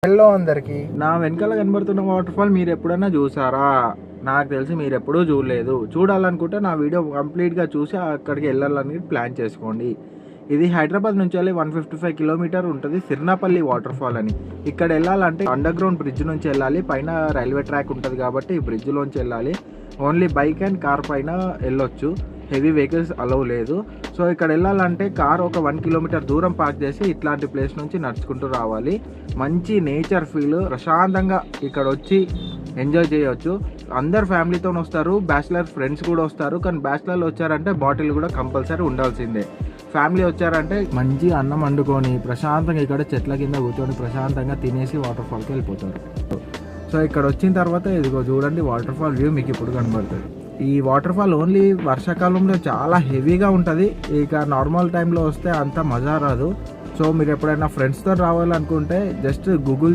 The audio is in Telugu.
హలో అందరికి, నా వెనకాల కనబడుతున్న వాటర్ ఫాల్ మీరు ఎప్పుడైనా చూసారా? నాకు తెలిసి మీరు ఎప్పుడూ చూడలేదు. చూడాలనుకుంటే నా వీడియో కంప్లీట్గా చూసి అక్కడికి వెళ్ళాలని ప్లాన్ చేసుకోండి. ఇది హైదరాబాద్ నుంచి వెళ్ళి 155 కిలోమీటర్ ఉంటుంది, సిర్నాపల్లి వాటర్ ఫాల్ అని. ఇక్కడ వెళ్ళాలంటే అండర్ గ్రౌండ్ బ్రిడ్జ్ నుంచి వెళ్ళాలి. పైన రైల్వే ట్రాక్ ఉంటుంది కాబట్టి ఈ బ్రిడ్జ్లోంచి వెళ్ళాలి. ఓన్లీ బైక్ అండ్ కార్ పైన వెళ్ళొచ్చు, హెవీ వెహికల్స్ అలౌ లేదు. సో ఇక్కడ వెళ్ళాలంటే కార్ ఒక 1 కిలోమీటర్ దూరం పార్క్ చేసి ఇట్లాంటి ప్లేస్ నుంచి నడుచుకుంటూ రావాలి. మంచి నేచర్ ఫీల్, ప్రశాంతంగా ఇక్కడ వచ్చి ఎంజాయ్ చేయవచ్చు. అందరు ఫ్యామిలీతో వస్తారు, బ్యాచిలర్ ఫ్రెండ్స్ కూడా వస్తారు. కానీ బ్యాచిలర్లు వచ్చారంటే బాటిల్ కూడా కంపల్సరీ ఉండాల్సిందే. ఫ్యామిలీ వచ్చారంటే మంచి అన్నం వండుకొని ప్రశాంతంగా ఇక్కడ చెట్ల కింద కూర్చొని ప్రశాంతంగా తినేసి వాటర్ ఫాల్కి వెళ్ళిపోతారు. సో ఇక్కడ వచ్చిన తర్వాత ఇదిగో చూడండి, వాటర్ ఫాల్ వ్యూ మీకు ఇప్పుడు కనబడుతుంది. ఈ వాటర్ ఫాల్ ఓన్లీ వర్షాకాలంలో చాలా హెవీగా ఉంటుంది. ఇక నార్మల్ టైంలో వస్తే అంత మజా రాదు. సో మీరు ఎప్పుడైనా ఫ్రెండ్స్తో రావాలనుకుంటే జస్ట్ గూగుల్